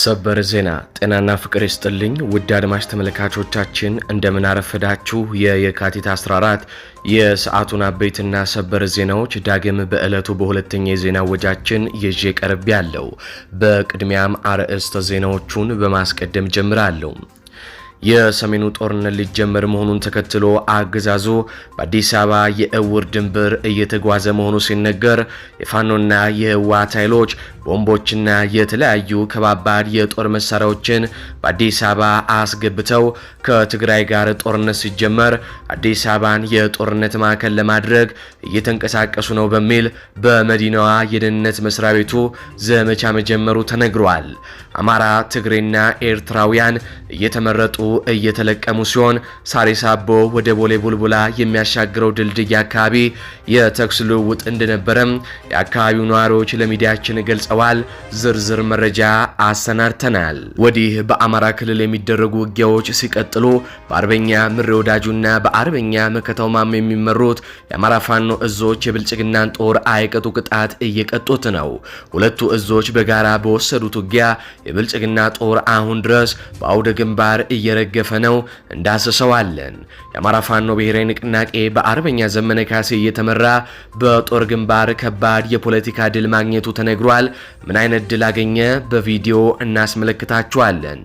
ሰበር ዜና ጤናና ፍቅር ይስጥልኝ ውድ አድማጭ ተመልካቾቻችን እንደምን አረፈዳችሁ። የካቲት 14 የሰዓቱን አበይትና ሰበር ዜናዎች ዳግም በዕለቱ በሁለተኛ የዜና ወጃችን ይዤ ቀርብ ያለው። በቅድሚያም አርዕስተ ዜናዎቹን በማስቀደም ጀምራለሁ። የሰሜኑ ጦርነት ሊጀመር መሆኑን ተከትሎ አገዛዙ በአዲስ አበባ የእውር ድንበር እየተጓዘ መሆኑ ሲነገር የፋኖና የህወሓት ኃይሎች ቦምቦችና የተለያዩ ከባባድ የጦር መሳሪያዎችን በአዲስ አበባ አስገብተው ከትግራይ ጋር ጦርነት ሲጀመር አዲስ አበባን የጦርነት ማዕከል ለማድረግ እየተንቀሳቀሱ ነው በሚል በመዲናዋ የደህንነት መስሪያ ቤቱ ዘመቻ መጀመሩ ተነግሯል። አማራ፣ ትግሬና ኤርትራውያን እየተመረጡ እየተለቀሙ ሲሆን ሳሪስ አቦ ወደ ቦሌ ቡልቡላ የሚያሻግረው ድልድይ አካባቢ የተኩስ ልውውጥ እንደነበረም የአካባቢው ነዋሪዎች ለሚዲያችን ገልጸዋል። ዝርዝር መረጃ አሰናድተናል። ወዲህ በአማራ ክልል የሚደረጉ ውጊያዎች ሲቀጥሉ በአርበኛ ምሬ ወዳጁና በአርበኛ መከታው ማሞ የሚመሩት የአማራ ፋኖ እዞች የብልጽግናን ጦር አይቀጡ ቅጣት እየቀጡት ነው። ሁለቱ እዞች በጋራ በወሰዱት ውጊያ የብልጽግና ጦር አሁን ድረስ በአውደ ግንባር እየረገፈ ነው። እንዳስሰዋለን። የአማራ ፋኖ ብሔራዊ ንቅናቄ በአርበኛ ዘመነ ካሴ እየተመራ በጦር ግንባር ከባድ የፖለቲካ ድል ማግኘቱ ተነግሯል። ምን አይነት ድል አገኘ? በቪዲዮ እናስመለክታችኋለን።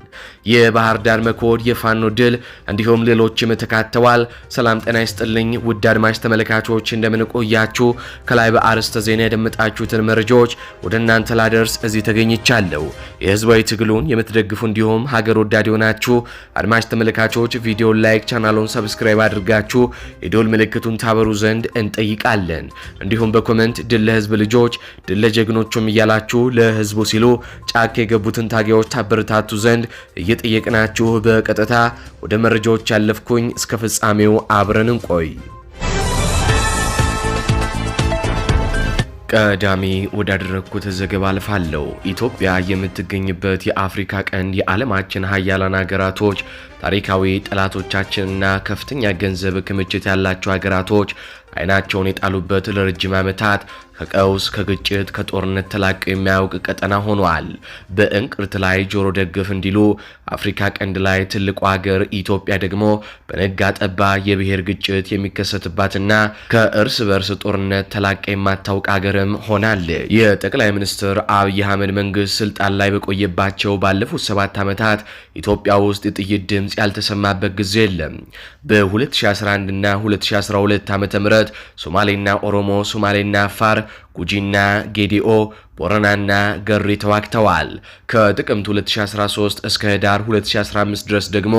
የባህር ዳር መኮድ የፋኖ ድል እንዲሁም ሌሎችም ተካተዋል። ሰላም ጤና ይስጥልኝ ውድ አድማጭ ተመልካቾች እንደምን ቆያችሁ? ከላይ በአርዕስተ ዜና ያደመጣችሁትን መረጃዎች ወደ እናንተ ላደርስ እዚህ ተገኝቻለሁ። የህዝባዊ ትግሉን የምትደግፉ እንዲሁም ሀገር ወዳድ የሆናችሁ አድማጭ ተመልካቾች ቪዲዮ ላይክ፣ ቻናሉን ሰብስክራይብ አድርጋችሁ የዶል ምልክቱን ታበሩ ዘንድ እንጠይቃለን። እንዲሁም በኮሜንት ድል ለህዝብ ልጆች፣ ድል ለጀግኖቹም እያላችሁ ለህዝቡ ሲሉ ጫካ የገቡትን ታጋዮች ታበረታቱ ዘንድ እየጠየቅናችሁ በቀጥታ ወደ መረጃዎች ያለፍኩኝ። እስከ ፍጻሜው አብረን እንቆይ። ቀዳሚ ወዳደረኩት ዘገባ አልፋለሁ። ኢትዮጵያ የምትገኝበት የአፍሪካ ቀንድ የዓለማችን ሀያላን ሀገራቶች ታሪካዊ ጠላቶቻችንና ከፍተኛ ገንዘብ ክምችት ያላቸው ሀገራቶች አይናቸውን የጣሉበት ለረጅም ዓመታት ከቀውስ፣ ከግጭት፣ ከጦርነት ተላቀው የሚያውቅ ቀጠና ሆኗል። በእንቅርት ላይ ጆሮ ደግፍ እንዲሉ አፍሪካ ቀንድ ላይ ትልቁ ሀገር ኢትዮጵያ ደግሞ በነጋ ጠባ የብሔር ግጭት የሚከሰትባትና ከእርስ በርስ ጦርነት ተላቀ የማታውቅ ሀገርም ሆናለች። የጠቅላይ ሚኒስትር አብይ አህመድ መንግስት ስልጣን ላይ በቆየባቸው ባለፉት 7 ዓመታት ኢትዮጵያ ውስጥ የጥይት ድምፅ ያልተሰማበት ጊዜ የለም። በ2011 እና 2012 ዓ.ም ሶማሌና ኦሮሞ፣ ሶማሌና አፋር፣ ጉጂና ጌዲኦ፣ ቦረናና ገሪ ተዋግተዋል። ከጥቅምት 2013 እስከ ህዳር 2015 ድረስ ደግሞ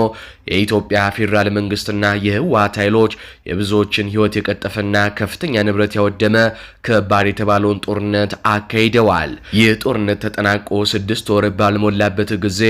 የኢትዮጵያ ፌዴራል መንግስትና የህወሓት ኃይሎች የብዙዎችን ህይወት የቀጠፈና ከፍተኛ ንብረት ያወደመ ከባድ የተባለውን ጦርነት አካሂደዋል። ይህ ጦርነት ተጠናቆ 6 ወር ባልሞላበት ጊዜ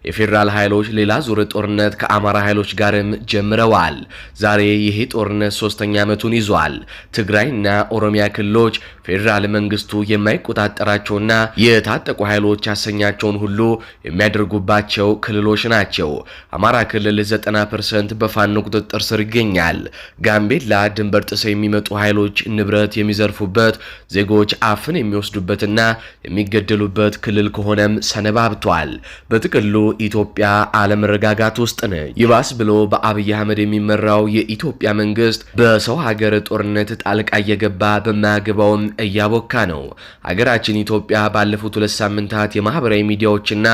የፌዴራል ኃይሎች ሌላ ዙር ጦርነት ከአማራ ኃይሎች ጋርም ጀምረዋል። ዛሬ ይሄ ጦርነት 3ኛ ዓመቱን ይዟል። ትግራይና ኦሮሚያ ክልሎች ፌዴራል መንግስቱ የማይቆጣጠራቸውና የታጠቁ ኃይሎች ያሰኛቸውን ሁሉ የሚያደርጉባቸው ክልሎች ናቸው። አማራ ክልል 90% በፋኖ ቁጥጥር ስር ይገኛል። ጋምቤላ ድንበር ጥሰው የሚመጡ ኃይሎች ንብረት የሚዘርፉበት፣ ዜጎች አፍን የሚወስዱበትና የሚገደሉበት ክልል ከሆነም ሰነባብቷል። በጥቅሉ ኢትዮጵያ አለመረጋጋት ውስጥ ነች። ይባስ ብሎ በአብይ አህመድ የሚመራው የኢትዮጵያ መንግስት በሰው ሀገር ጦርነት ጣልቃ እየገባ በማያገባውም እያቦካ ነው። ሀገራችን ኢትዮጵያ ባለፉት 2 ሳምንታት የማህበራዊ ሚዲያዎችና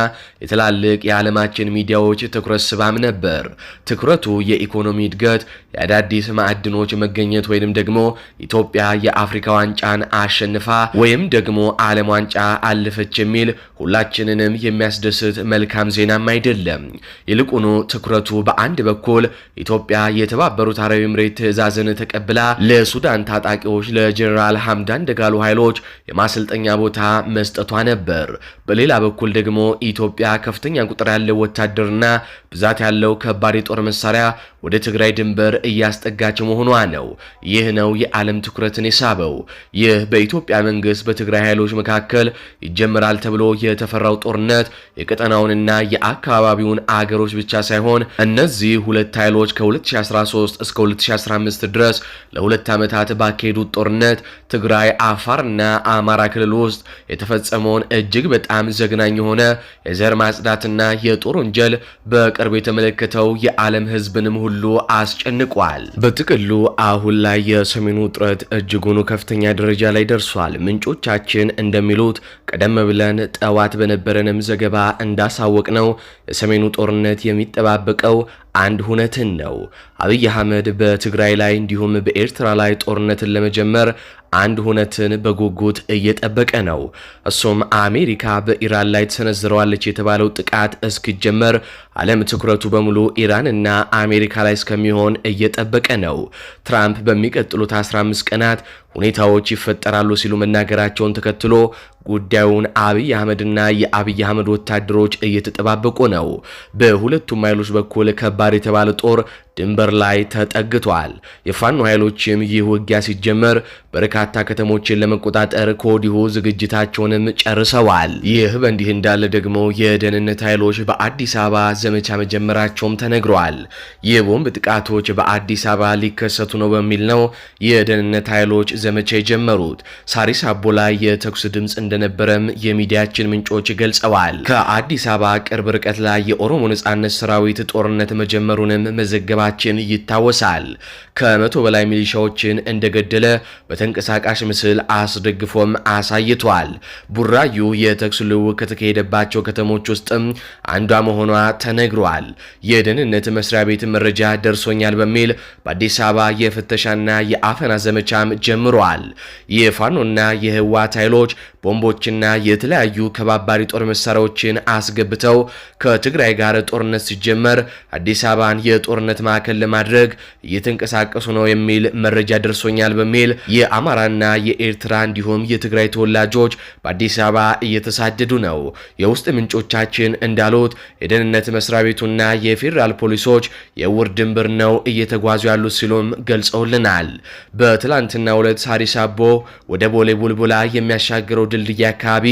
የትላልቅ የዓለማችን ሚዲያዎች ትኩረት ስባም ነበር። ትኩረቱ የኢኮኖሚ እድገት፣ የአዳዲስ ማዕድኖች መገኘት ወይንም ደግሞ ኢትዮጵያ የአፍሪካ ዋንጫን አሸንፋ ወይም ደግሞ ዓለም ዋንጫ አለፈች የሚል ሁላችንንም የሚያስደስት መልካም ዜናም አይደለም። ይልቁኑ ትኩረቱ በአንድ በኩል ኢትዮጵያ የተባበሩት አረብ ኤምሬት ትዕዛዝን ተቀብላ ለሱዳን ታጣቂዎች ለጀነራል ሐምዳን ደጋሎ ኃይሎች የማሰልጠኛ ቦታ መስጠቷ ነበር። በሌላ በኩል ደግሞ ኢትዮጵያ ከፍተኛ ቁጥር ያለው ወታደርና ብዛት ያለው ከባድ የጦር መሳሪያ ወደ ትግራይ ድንበር እያስጠጋች መሆኗ ነው። ይህ ነው የዓለም ትኩረትን የሳበው። ይህ በኢትዮጵያ መንግስት በትግራይ ኃይሎች መካከል ይጀምራል ተብሎ የተፈራው ጦርነት የቀጠናውንና የአካባቢውን አገሮች ብቻ ሳይሆን እነዚህ ሁለት ኃይሎች ከ2013 እስከ 2015 ድረስ ለ2 ዓመታት ባካሄዱት ጦርነት ትግራይ አፋርና አማራ ክልል ውስጥ የተፈጸመውን እጅግ በጣም ዘግናኝ የሆነ የዘር ማጽዳትና የጦር ወንጀል በቅርብ የተመለከተው የዓለም ሕዝብንም ሁሉ አስጨንቋል። በጥቅሉ አሁን ላይ የሰሜኑ ውጥረት እጅጉን ከፍተኛ ደረጃ ላይ ደርሷል። ምንጮቻችን እንደሚሉት ቀደም ብለን ጠዋት በነበረንም ዘገባ እንዳሳወቅ ነው የሰሜኑ ጦርነት የሚጠባበቀው አንድ ሁነትን ነው። አብይ አህመድ በትግራይ ላይ እንዲሁም በኤርትራ ላይ ጦርነትን ለመጀመር አንድ ሁነትን በጉጉት እየጠበቀ ነው። እሱም አሜሪካ በኢራን ላይ ተሰነዝረዋለች የተባለው ጥቃት እስኪጀመር ዓለም ትኩረቱ በሙሉ ኢራንና አሜሪካ ላይ እስከሚሆን እየጠበቀ ነው። ትራምፕ በሚቀጥሉት 15 ቀናት ሁኔታዎች ይፈጠራሉ ሲሉ መናገራቸውን ተከትሎ ጉዳዩን አብይ አህመድና የአብይ አህመድ ወታደሮች እየተጠባበቁ ነው። በሁለቱም ኃይሎች በኩል ከባድ የተባለ ጦር ድንበር ላይ ተጠግቷል። የፋኖ ኃይሎችም ይህ ውጊያ ሲጀመር በርካታ ከተሞችን ለመቆጣጠር ከወዲሁ ዝግጅታቸውንም ጨርሰዋል። ይህ በእንዲህ እንዳለ ደግሞ የደህንነት ኃይሎች በአዲስ አበባ ዘመቻ መጀመራቸውም ተነግሯል። የቦምብ ጥቃቶች በአዲስ አበባ ሊከሰቱ ነው በሚል ነው የደህንነት ኃይሎች ዘመቻ የጀመሩት። ሳሪስ አቦ ላይ የተኩስ ድምፅ እንደነበረም የሚዲያችን ምንጮች ገልጸዋል። ከአዲስ አበባ ቅርብ ርቀት ላይ የኦሮሞ ነጻነት ሰራዊት ጦርነት መጀመሩንም መዘገባችን ይታወሳል። ከ100 በላይ ሚሊሻዎችን እንደገደለ በተንቀሳቃሽ ምስል አስደግፎም አሳይቷል። ቡራዩ የተኩስ ልውውጥ ከተካሄደባቸው ከተሞች ውስጥም አንዷ መሆኗ ተነግሯል። የደህንነት መስሪያ ቤት መረጃ ደርሶኛል በሚል በአዲስ አበባ የፍተሻና የአፈና ዘመቻም ጀምሯል። የፋኖና የህወሓት ኃይሎች ቦምቦችና የተለያዩ ከባባድ ጦር መሳሪያዎችን አስገብተው ከትግራይ ጋር ጦርነት ሲጀመር አዲስ አበባን የጦርነት ማዕከል ለማድረግ እየተንቀሳቀሱ ነው የሚል መረጃ ደርሶኛል በሚል የአማራና የኤርትራ እንዲሁም የትግራይ ተወላጆች በአዲስ አበባ እየተሳደዱ ነው። የውስጥ ምንጮቻችን እንዳሉት የደህንነት መስሪያ ቤቱና የፌዴራል ፖሊሶች የውር ድንበር ነው እየተጓዙ ያሉት ሲሉም ገልጸውልናል። በትላንትናው ዕለት ሳሪስ አቦ ወደ ቦሌ ቡልቡላ የሚያሻግረው ድልድይ አካባቢ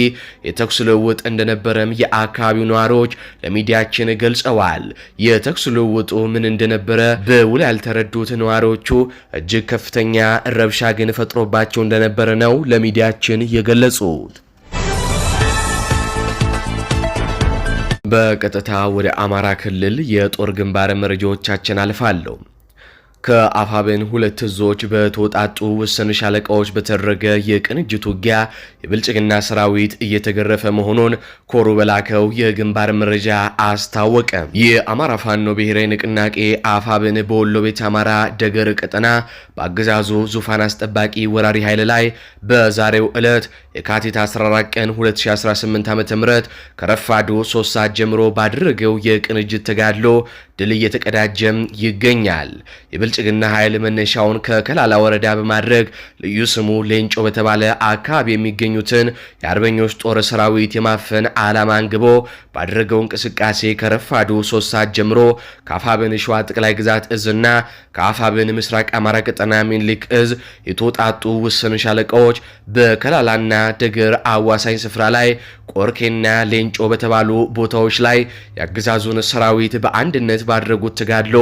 የተኩስ ልውውጥ እንደነበረም የአካባቢው ነዋሪዎች ለሚዲያችን ገልጸዋል። የተኩስ ልውውጡ ምን እንደነበረ በውል ያልተረዱት ነዋሪዎቹ እጅግ ከፍተኛ ረብሻ ግን ፈጥሮባቸው እንደነበረ ነው ለሚዲያችን የገለጹት። በቀጥታ ወደ አማራ ክልል የጦር ግንባር መረጃዎቻችን አልፋለሁ። ከአፋብን ሁለት እዞች በተወጣጡ ውስን ሻለቃዎች በተደረገ የቅንጅት ውጊያ የብልጽግና ሰራዊት እየተገረፈ መሆኑን ኮሩ በላከው የግንባር መረጃ አስታወቀ። የአማራ ፋኖ ብሔራዊ ንቅናቄ አፋብን በወሎ ቤት አማራ ደገር ቀጠና በአገዛዙ ዙፋን አስጠባቂ ወራሪ ኃይል ላይ በዛሬው ዕለት የካቲት 14 ቀን 2018 ዓ.ም ከረፋዱ 3 ሰዓት ጀምሮ ባደረገው የቅንጅት ተጋድሎ ድል እየተቀዳጀም ይገኛል። የብልጽግና ኃይል መነሻውን ከከላላ ወረዳ በማድረግ ልዩ ስሙ ሌንጮ በተባለ አካባቢ የሚገኙትን የአርበኞች ጦር ሰራዊት የማፈን ዓላማ አንግቦ ባደረገው እንቅስቃሴ ከረፋዱ 3 ሰዓት ጀምሮ ከአፋብን ሸዋ ጠቅላይ ግዛት እዝና ከአፋብን ምስራቅ አማራ ቀጠና ሚኒሊክ እዝ የተወጣጡ ውስን ሻለቃዎች በከላላና ደገር አዋሳኝ ስፍራ ላይ ቆርኬና ሌንጮ በተባሉ ቦታዎች ላይ ያገዛዙን ሰራዊት በአንድነት ባደረጉት ተጋድሎ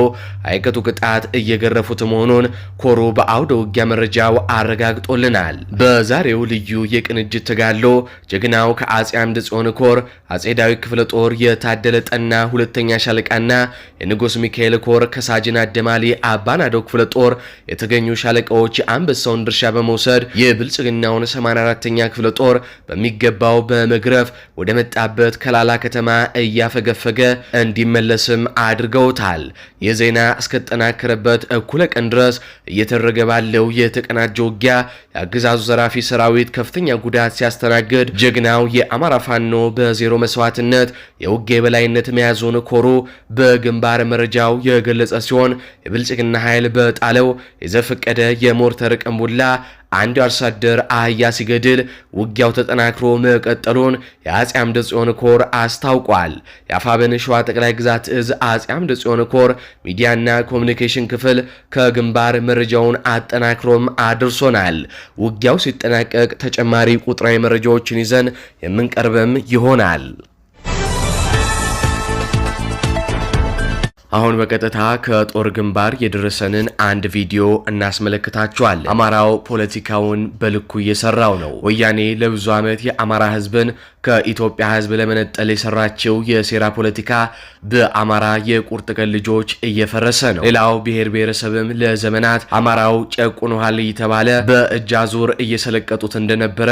አይቀጡ ቅጣት እየገረፉት መሆኑን ኮሩ በአውደ ውጊያ መረጃው አረጋግጦልናል። በዛሬው ልዩ የቅንጅት ተጋድሎ ጀግናው ከአጼ አምደ ጽዮን ኮር አጼ ዳዊት ክፍለ ጦር የታደለ ጠና ሁለተኛ ሻለቃና የንጉስ ሚካኤል ኮር ከሳጅን አደማሊ አባናዶ ክፍለ ጦር የተገኙ ሻለቃዎች የአንበሳውን ድርሻ በመውሰድ የብልጽግናውን 84ኛ ክፍለ ጦር በሚገባው በመግረፍ ወደ መጣበት ከላላ ከተማ እያፈገፈገ እንዲመለስም አድርገውታል። የዜና እስከተጠናከረበት እኩለ ቀን ድረስ እየተደረገ ባለው የተቀናጀ ውጊያ የአገዛዙ ዘራፊ ሰራዊት ከፍተኛ ጉዳት ሲያስተናግድ ጀግናው የአማራ ፋኖ በዜሮ መስዋዕትነት የውጊያ የበላይነት መያዙን ኮሩ በግንባር መረጃው የገለጸ ሲሆን የብልጽግና ኃይል በጣለው የዘፈቀደ የሞርተር ቀንቡላ አንድ አርሶ አደር አህያ ሲገድል ውጊያው ተጠናክሮ መቀጠሉን የአጼ አምደ ጽዮን ኮር አስታውቋል። የአፋብን ሸዋ ጠቅላይ ግዛት እዝ አጼ አምደ ጽዮን ኮር ሚዲያና ኮሚኒኬሽን ክፍል ከግንባር መረጃውን አጠናክሮም አድርሶናል። ውጊያው ሲጠናቀቅ ተጨማሪ ቁጥራዊ መረጃዎችን ይዘን የምንቀርብም ይሆናል። አሁን በቀጥታ ከጦር ግንባር የደረሰንን አንድ ቪዲዮ እናስመለክታችኋለን። አማራው ፖለቲካውን በልኩ እየሰራው ነው። ወያኔ ለብዙ ዓመት የአማራ ህዝብን ከኢትዮጵያ ህዝብ ለመነጠል የሰራቸው የሴራ ፖለቲካ በአማራ የቁርጥ ቀን ልጆች እየፈረሰ ነው። ሌላው ብሔር ብሔረሰብም ለዘመናት አማራው ጨቁኖሃል እየተባለ በእጅ አዙር እየሰለቀጡት እንደነበረ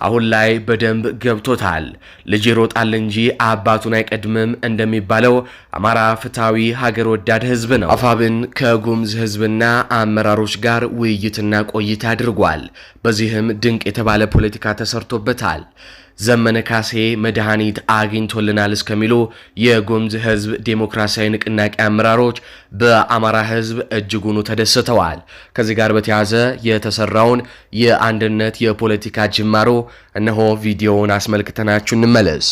አሁን ላይ በደንብ ገብቶታል። ልጅ ይሮጣል እንጂ አባቱን አይቀድምም እንደሚባለው አማራ ፍትሃዊ ሀገር ወዳድ ህዝብ ነው። አፋብን ከጉምዝ ህዝብና አመራሮች ጋር ውይይትና ቆይታ አድርጓል። በዚህም ድንቅ የተባለ ፖለቲካ ተሰርቶበታል። ዘመነ ካሴ መድኃኒት አግኝቶልናል እስከሚሉ የጉምዝ ህዝብ ዴሞክራሲያዊ ንቅናቄ አመራሮች በአማራ ህዝብ እጅጉኑ ተደስተዋል። ከዚህ ጋር በተያያዘ የተሰራውን የአንድነት የፖለቲካ ጅማሮ እነሆ ቪዲዮውን አስመልክተናችሁ እንመለስ።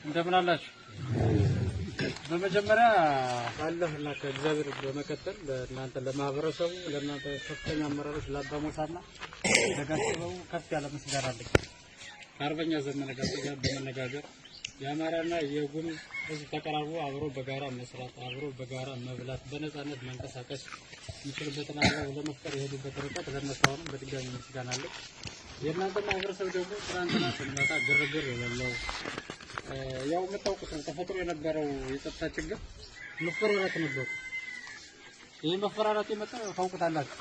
እንደምን አላችሁ? በመጀመሪያ ካለህና ከእግዚአብሔር በመቀጠል ለእናንተ ለማህበረሰቡ ለእናንተ ከፍተኛ አመራሮች ለአባሞሳና ለጋስበው ከፍ ያለ ምስጋና አለኝ። ከአርበኛ ዘመነ ካሴ ጋር በመነጋገር የአማራና የጉምዝ ህዝብ ተቀራርቦ አብሮ በጋራ መስራት፣ አብሮ በጋራ መብላት፣ በነፃነት መንቀሳቀስ የሚችልበትን አግባብ ለመፍጠር የሄዱበት ርቀት ለእነሱ አሁንም በድጋሚ ምስጋና አለኝ። የእናንተ ማህበረሰብ ደግሞ ትናንትና ስንመጣ ግርግር የሌለው ያው የምታውቁት ተፈጥሮ የነበረው የጸጥታ ችግር መፈራራት ነበር። ይሄ መፈራራት የመጣው ታውቁታላችሁ፣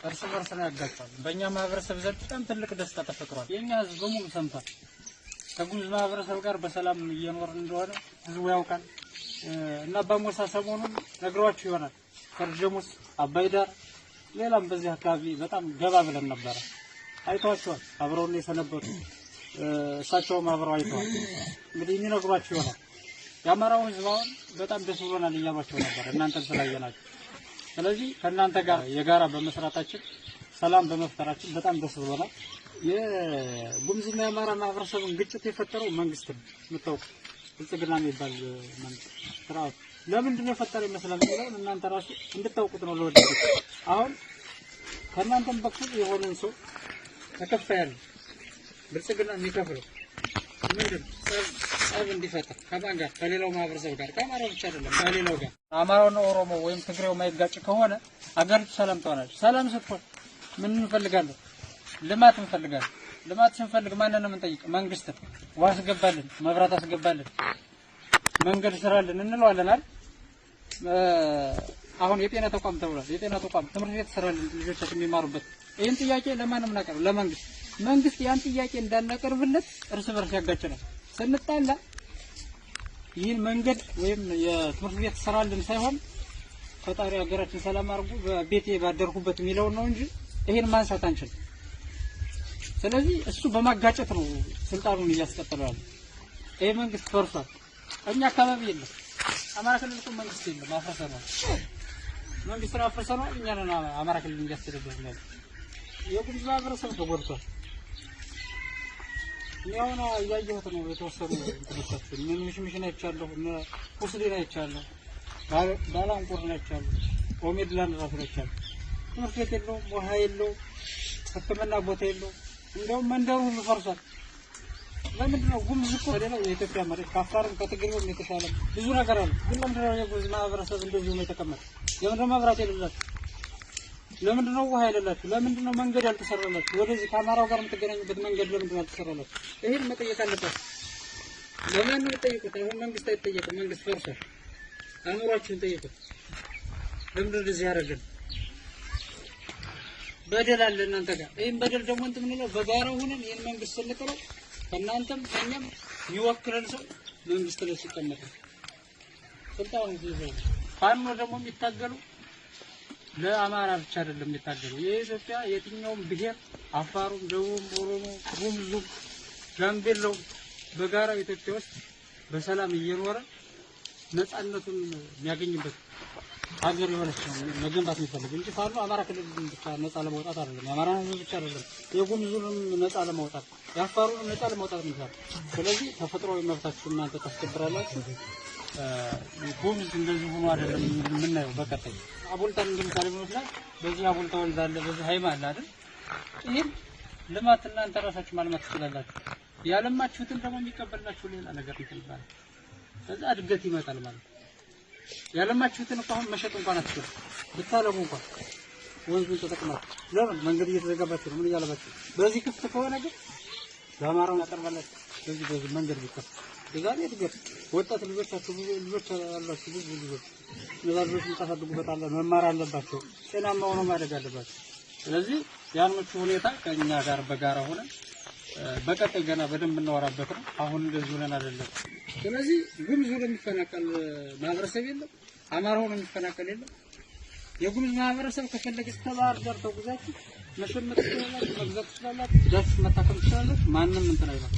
እርስ በርስ ነው ያጋጫል። በእኛ ማህበረሰብ ዘንድ በጣም ትልቅ ደስታ ተፈጥሯል። የኛ ህዝብ በሙሉ ሰምቷል። ከጉምዝ ማህበረሰብ ጋር በሰላም እየኖርን እንደሆነ ህዝቡ ያውቃል። እና አባሞሳ ሰሞኑን ነግሯችሁ ይሆናል። ፈርጀሙስ፣ አባይ ዳር፣ ሌላም በዚህ አካባቢ በጣም ገባ ብለን ነበር። አይቷቸዋል። አብረውን የሰነበቱ እሳቸውም አብረው አይተዋል። እንግዲህ የሚነግሯችሁ ይሆናል። የአማራው ህዝብ አሁን በጣም ደስ ብሎናል እያሏቸው ነበር እናንተን ስላየናችሁ። ስለዚህ ከእናንተ ጋር የጋራ በመስራታችን ሰላም በመፍጠራችን በጣም ደስ ብሎናል። የጉምዝና የአማራ ማህበረሰብን ግጭት የፈጠረው መንግስት ነው። የምታውቁ ብልጽግና የሚባል መንግስት ስርዓት ለምንድን ነው የፈጠረው ይመስላል የሚለውን እናንተ ራሱ እንድታውቁት ነው። ለወደፊት አሁን ከእናንተም በኩል የሆነን ሰው ተከፋይ ያለ ብልጽግና የሚከፍለው ምንድን ጸብ እንዲፈጠር ከማን ጋር? ከሌላው ማህበረሰብ ጋር፣ ከአማራው ብቻ አይደለም ከሌላው ጋር። አማራውና ኦሮሞ ወይም ትግሬው ማይጋጭ ከሆነ አገሪቱ ሰላም ትሆናለች። ሰላም ስትሆን ምን እንፈልጋለን? ልማት እንፈልጋለን። ልማት ስንፈልግ ማንን ነው የምንጠይቀው? መንግስትን። ውሃ አስገባልን፣ መብራት አስገባልን፣ መንገድ ስራልን እንለዋለን አይደል? አሁን የጤና ተቋም ተብሏል። የጤና ተቋም ትምህርት ቤት ስራልን ልጆቻችን የሚማሩበት። ይህን ጥያቄ ለማንም እናቀርብ? ለመንግስት። መንግስት ያን ጥያቄ እንዳናቀርብለት እርስ በርስ ያጋጨናል። ስንጣላ ይህን መንገድ ወይም የትምህርት ቤት ስራልን ሳይሆን ፈጣሪ ሀገራችን ሰላም አድርጉ በቤቴ ባደርኩበት የሚለው ነው እንጂ ይሄን ማንሳት አንችልም። ስለዚህ እሱ በማጋጨት ነው ስልጣኑን እያስቀጠለው ያለው። ይሄ መንግስት ፈርሷል። እኛ አካባቢ የለም። አማራ ክልል እኮ መንግስት የለም፣ አፍርሰናል። መንግስት አፍርሰናል። እኛ ነን አማራ ክልል እንዲያስተዳድር ነው። የጉምዝ ማህበረሰብ ተጎድቷል። ያውና ያየሁት ነው። የተወሰኑ እንትኖቻችን ምሽምሽን አይቻለሁ፣ ቁስሌን አይቻለሁ፣ ባላንቁርን አይቻለሁ፣ ኦሜድላን ራሱ አይቻለሁ። ትምህርት ቤት የለውም፣ ውሃ የለውም፣ ሕክምና ቦታ የለውም። እንደውም መንደሩ ሁሉ ፈርሷል። ለምንድን ነው? ጉምዝ እኮ ሌላው የኢትዮጵያ መሬት ከአፋርም ከትግሬውም የተሻለ ብዙ ነገር አለ። ግን ለምንድን ነው የጉምዝ ማህበረሰብ እንደዚሁ ነው የተቀመጠ? ለምንድን ነው መብራት የሌላችሁ? ለምንድን ነው ውሃ የሌላችሁ? ለምንድን ነው መንገድ ያልተሰራላችሁ? ወደዚህ ከአማራው ጋር የምትገናኙበት መንገድ ለምንድን ነው ያልተሰራላችሁ? ይሄን መጠየቅ አለባችሁ። ለማን ነው የምትጠይቁት? አሁን መንግስት አይጠየቅም። መንግስት ፈርሷል። አእምሯችሁን ጠይቁት። ለምንድን ነው እንደዚህ ያደረገን? በደል አለ እናንተ ጋር። ይሄን በደል ደግሞ እንትን ምንለው በጋራ ሆነን ይሄን መንግስት ስንጥለው ከእናንተም ከእኛም የሚወክለን ሰው መንግስት ላይ ሲቀመጥ ስልጣኑ ይዘው ፋኖ ደግሞ የሚታገሉ ለአማራ ብቻ አይደለም የሚታገሉ የኢትዮጵያ የትኛውም ብሔር አፋሩም፣ ደቡብም፣ ኦሮሞ፣ ጉምዙም፣ ጋምቤላው በጋራ ኢትዮጵያ ውስጥ በሰላም እየኖረ ነፃነቱን የሚያገኝበት ሀገር የሆነች ነው መገንባት የሚፈልግ እንጂ ፋኖ አማራ ክልል ብቻ ነፃ ለማውጣት አይደለም። የአማራ ህዝብ ብቻ አይደለም፣ የጉምዙንም ነፃ ለማውጣት የአፋሩንም ነፃ ለማውጣት ነው። ስለዚህ ተፈጥሯዊ መብታችሁ እናንተ ታስከብራላችሁ። ጉምዝ እንደዚህ ሆኖ አይደለም የምናየው። በቀጣይ አቦልታን እንደምሳሌ ብንወስድ በዚህ አቦልታ ወንዝ አለ፣ በዚህ ሃይማ አለ አይደል? ይሄን ልማት እናንተ ራሳችሁ ማልማት ትችላላችሁ። ያለማችሁትን ደግሞ የሚቀበላችሁ ሌላ ነገር ይፈልጋል። ከዛ እድገት ይመጣል ማለት ነው። ያለማችሁትን እንኳን መሸጥ እንኳን አትችሉ ብታለሙ እንኳን ወንዙን ተጠቅማችሁ ለምን መንገድ እየተዘጋባችሁ ነው? ምን እያለባችሁ? በዚህ ክፍት ከሆነ ግን ለአማራው ያቀርባላችሁ። በዚህ መንገድ ቢከፍት የዛሬ እድገት ወጣት ልጆቻችሁ ብዙ ልጆች አላችሁ፣ ብዙ ልጆች እነዛ ልጆች የምታሳድጉበት አለ፣ መማር አለባቸው፣ ጤናማ ሆነው ማደግ አለባቸው። ስለዚህ ያን ምቹ ሁኔታ ከኛ ጋር በጋራ ሆነን በቀጣይ ገና በደንብ እናወራበት ነው። አሁን እንደዚህ ሆነን አይደለም። ስለዚህ ጉምዝ ሆኖ የሚፈናቀል ማህበረሰብ የለም፣ አማራ ሆኖ የሚፈናቀል የለም። የጉምዝ ማህበረሰብ ከፈለገ ተባር ጋር ተጉዛችሁ መሸመት ትችላላችሁ፣ መግዛት ትችላላችሁ፣ ዳችሁ መታከም ትችላላችሁ። ማንንም እንትን አይባል።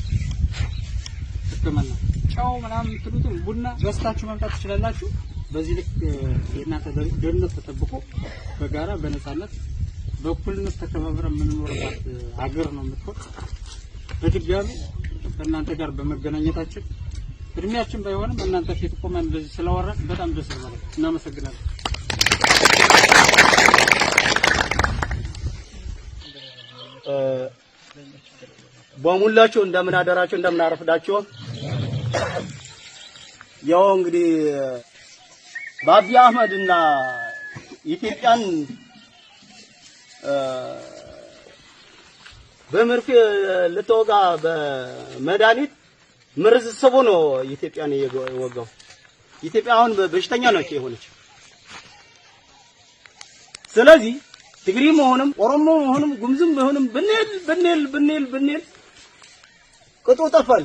ህክምና ጫው ምናምን የምትሉትን ቡና ገዝታችሁ መምጣት ትችላላችሁ። በዚህ ልክ የእናንተ ደህንነት ተጠብቆ በጋራ በነፃነት በእኩልነት ተከባብረን የምንኖርባት ሀገር ነው የምትሆን። በድጋሚ ከእናንተ ጋር በመገናኘታችን እድሜያችን ባይሆንም እናንተ ፊት ቆመን እንደዚህ ስላወራን በጣም ደስ ይላል። እናመሰግናለን። በሙላችሁ እንደምን አደራችሁ፣ እንደምን አረፈዳችሁ። ያው እንግዲህ በአብይ አህመድና ኢትዮጵያን በመርፌ ልትወጋ በመድኃኒት መርዝ ስቦ ነው ኢትዮጵያን የወጋው። ኢትዮጵያ አሁን በሽተኛ ነች የሆነች። ስለዚህ ትግሪ መሆንም ኦሮሞ መሆንም ጉምዝም መሆንም ብንል ቅጡ ጠፋል።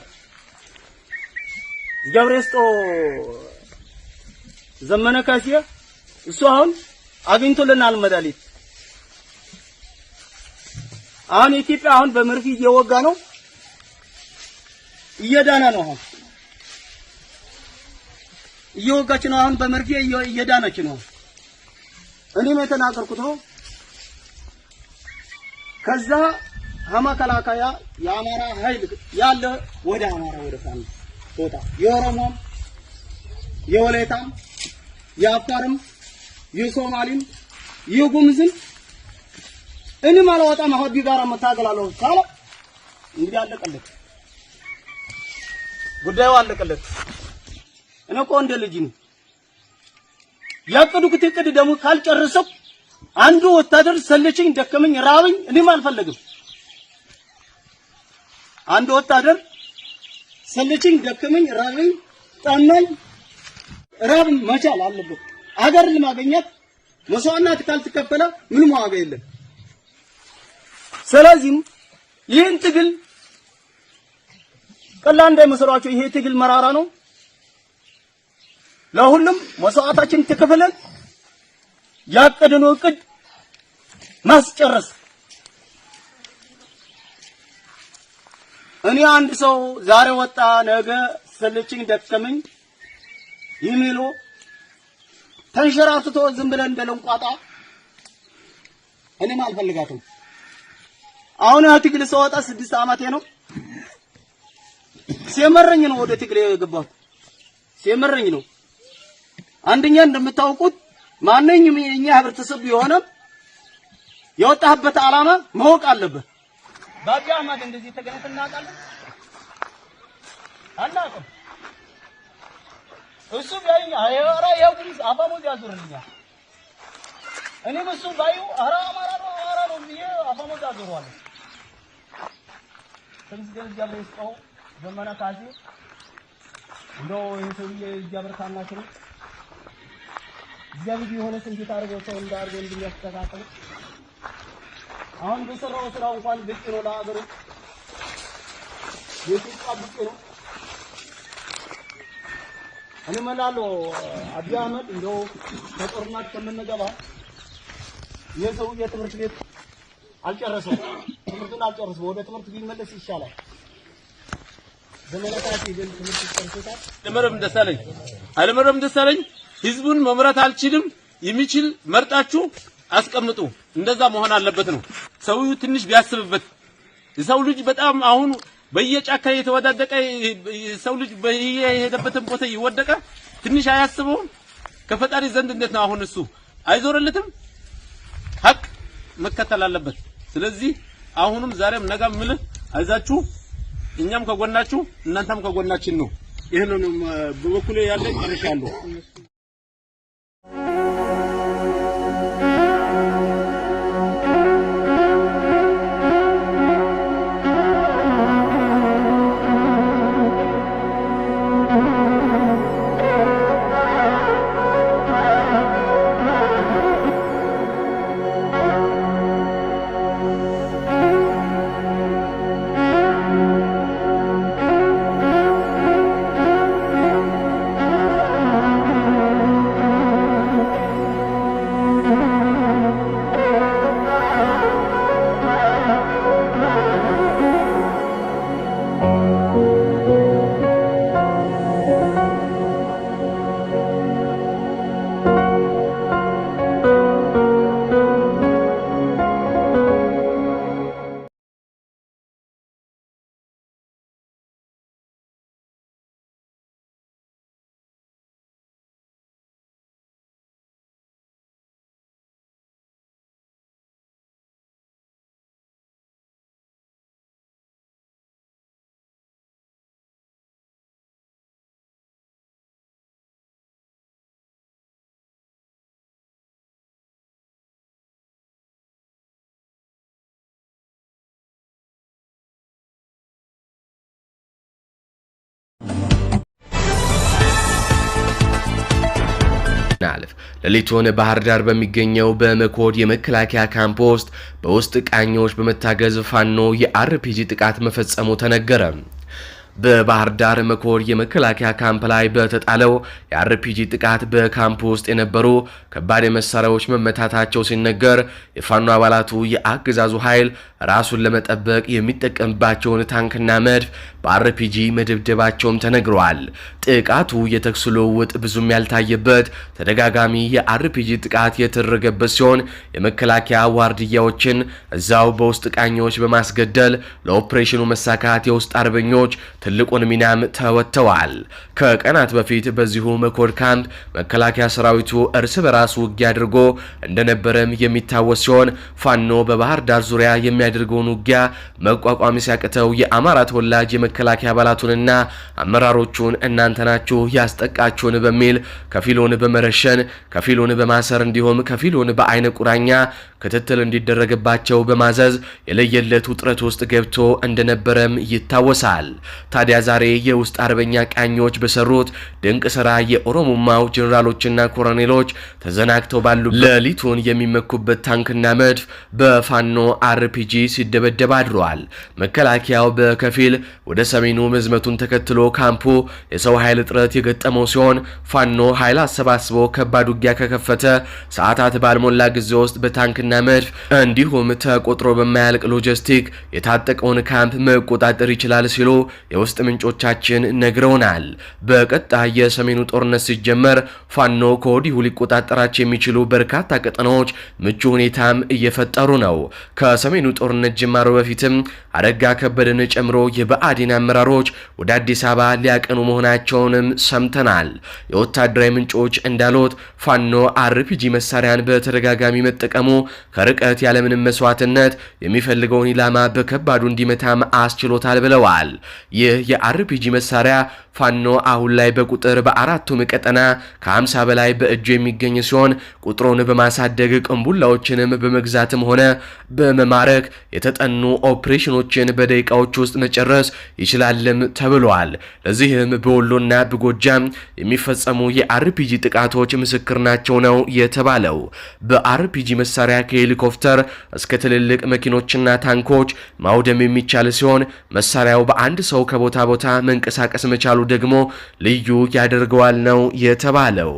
ገብረስጦ ዘመነ ካሴ እሱ አሁን አግኝቶልናል መድኃኒት። አሁን ኢትዮጵያ አሁን በመርፌ እየወጋ ነው፣ እየዳነ ነው። አሁን እየወጋች ነው። አሁን በመርፌ እየዳነች ነው። እኔም የተናገርኩት ነው። ከዛ ከመከላከያ የአማራ ኃይል ያለ ወደ አማራ ወደ ፋኖ ቦታ የኦሮሞም የወላይታም የአፋርም የሶማሊም የጉምዝም እኔም አልወጣም አሁን ቢጋራ መታገላለሁ ካለ እንግዲህ አለቀለት፣ ጉዳዩ አለቀለት። እኔ እኮ እንደ ልጅ ነው ያቀዱት እቅድ ደግሞ ካልጨረሰው አንዱ ወታደር ሰለችኝ፣ ደከመኝ፣ ራበኝ እኔም አልፈልግም። አንዱ ወታደር ሰለችኝ፣ ደከመኝ፣ ራበኝ፣ ጠማኝ፣ ራብ መቻል አለበት። አገር ለማግኘት መስዋዕትነት ካልተከፈለ ምንም ዋጋ የለም። ስለዚህ ይህን ትግል ቀላል እንዳይመስላችሁ፣ ይሄ ትግል መራራ ነው። ለሁሉም መስዋዕታችን ተከፈለን ያቀደነው እቅድ ማስጨረስ። እኔ አንድ ሰው ዛሬ ወጣ ነገ ሰለችኝ ደከመኝ የሚሉ ተንሸራትቶ ዝም ብለን እንደለንቋጣ እኔም አልፈልጋትም። አሁን ትግል ሰወጣ 6 ዓመቴ ነው። ሲመረኝ ነው ወደ ትግል የገባሁት፣ ሲመረኝ ነው። አንደኛ እንደምታውቁት ማንኛውም የኛ ህብረተሰብ ቢሆን የወጣበት ዓላማ ማወቅ አለበት። በአብይ አህመድ እንደዚህ ተገናኝተን እናውቃለን አናውቅም። እሱ ቢያይኝ አራ ያውቁኝ አፋሙዝ ያዙርልኛል። እኔም እሱ ባዩ አራ አማራ ነው ብዬ አፋሙዝ ያዙረዋለሁ። ስለዚህ ገብረስጦ ዘመነ ካሴ እንደው ይሄ ይያበርካናችሁ ነው። እግዚአብሔር የሆነ ስንት ታርገው ሰው እንዳርገው እንዲያስተካክል አሁን በሰራው ስራው እንኳን ብቅ ነው ለሀገሩ የኢትዮጵያ ብቅ ነው። እኔ እላለሁ አብይ አህመድ እንደው ከጦርነት ከምንገባ የሰው የትምህርት ቤት አልጨረሰው፣ ትምህርቱን አልጨረሰው፣ ወደ ትምህርት ቢመለስ ይሻላል። ዘመናት ይገል ትምህርት ይጨርሳል። አለመረም ደሳለኝ ህዝቡን መምራት አልችልም የሚችል መርጣችሁ አስቀምጡ። እንደዛ መሆን አለበት ነው። ሰው ትንሽ ቢያስብበት። ሰው ልጅ በጣም አሁን በየጫካ የተወዳደቀ ሰው ልጅ በየሄደበትን ቦታ ይወደቀ። ትንሽ አያስበውም ከፈጣሪ ዘንድ እንዴት ነው አሁን እሱ አይዞርለትም ሀቅ መከተል አለበት ስለዚህ አሁንም ዛሬም ነገም ምልህ አይዛችሁ እኛም ከጎናችሁ እናንተም ከጎናችን ነው ይሄንን በበኩሌ ያለኝ ቀርሻለሁ ሌሊቱን ባህር ዳር በሚገኘው በመኮድ የመከላከያ ካምፕ ውስጥ ቃኞች በመታገዝ ፋኖ የአርፒጂ ጥቃት መፈጸሙ ተነገረ። በባህር ዳር መኮድ የመከላከያ ካምፕ ላይ በተጣለው የአርፒጂ ጥቃት በካምፕ ውስጥ የነበሩ ከባድ መሳሪያዎች መመታታቸው ሲነገር የፋኖ አባላቱ የአገዛዙ ኃይል ራሱን ለመጠበቅ የሚጠቀምባቸውን ታንክና መድፍ በአርፒጂ መደብደባቸውም ተነግሯል። ጥቃቱ የተኩስ ልውውጥ ብዙም ያልታየበት ተደጋጋሚ የአርፒጂ ጥቃት የተደረገበት ሲሆን የመከላከያ ዋርድያዎችን እዛው በውስጥ ቃኞች በማስገደል ለኦፕሬሽኑ መሳካት የውስጥ አርበኞች ትልቁን ሚናም ተወጥተዋል። ከቀናት በፊት በዚሁ መኮድ ካምፕ መከላከያ ሰራዊቱ እርስ በራሱ ውጊያ አድርጎ እንደነበረም የሚታወስ ሲሆን ፋኖ በባህር ዳር ዙሪያ የሚያደርገውን ውጊያ መቋቋም ሲያቅተው የአማራ ተወላጅ የመከላከያ አባላቱንና አመራሮቹን እናንተ ናችሁ ያስጠቃችሁን በሚል ከፊሉን በመረሸን ከፊሉን በማሰር እንዲሁም ከፊሉን በአይነ ቁራኛ ክትትል እንዲደረግባቸው በማዘዝ የለየለት ውጥረት ውስጥ ገብቶ እንደነበረም ይታወሳል። ታዲያ ዛሬ የውስጥ አርበኛ ቃኞች በሰሩት ድንቅ ስራ የኦሮሞማው ጀነራሎችና ኮሎኔሎች ተዘናግተው ባሉ ሌሊቱን የሚመኩበት ታንክና መድፍ በፋኖ አርፒጂ ሲደበደብ አድሯል። መከላከያው በከፊል ወደ ሰሜኑ መዝመቱን ተከትሎ ካምፑ የሰው ኃይል እጥረት የገጠመው ሲሆን ፋኖ ኃይል አሰባስቦ ከባድ ውጊያ ከከፈተ ሰዓታት ባልሞላ ጊዜ ውስጥ በታንክና መድፍ እንዲሁም ተቆጥሮ በማያልቅ ሎጂስቲክ የታጠቀውን ካምፕ መቆጣጠር ይችላል ሲሉ የውስጥ ምንጮቻችን ነግረውናል። በቀጣይ የሰሜኑ ጦርነት ሲጀመር ፋኖ ከወዲሁ ሊቆጣጠራቸው የሚችሉ በርካታ ቀጠናዎች ምቹ ሁኔታም እየፈጠሩ ነው። ከሰሜኑ ጦርነት ጅማሮ በፊትም አረጋ ከበደን ጨምሮ የብአዴን አመራሮች ወደ አዲስ አበባ ሊያቀኑ መሆናቸውንም ሰምተናል። የወታደራዊ ምንጮች እንዳሉት ፋኖ አርፒጂ መሳሪያን በተደጋጋሚ መጠቀሙ ከርቀት ያለምንም መስዋዕትነት የሚፈልገውን ኢላማ በከባዱ እንዲመታም አስችሎታል ብለዋል። ይህ የአርፒጂ መሳሪያ ፋኖ አሁን ላይ በቁጥር በአራቱም ቀጠና ከ50 በላይ በእጁ የሚገኝ ሲሆን ቁጥሩን በማሳደግ ቅንቡላዎችንም በመግዛትም ሆነ በመማረክ የተጠኑ ኦፕሬሽኖችን በደቂቃዎች ውስጥ መጨረስ ይችላልም ተብሏል። ለዚህም በወሎና በጎጃም የሚፈጸሙ የአርፒጂ ጥቃቶች ምስክር ናቸው ነው የተባለው። በአርፒጂ መሳሪያ ከሄሊኮፕተር እስከ ትልልቅ መኪኖችና ታንኮች ማውደም የሚቻል ሲሆን መሳሪያው በአንድ ሰው ከቦታ ቦታ መንቀሳቀስ መቻሉ ደግሞ ልዩ ያደርገዋል ነው የተባለው።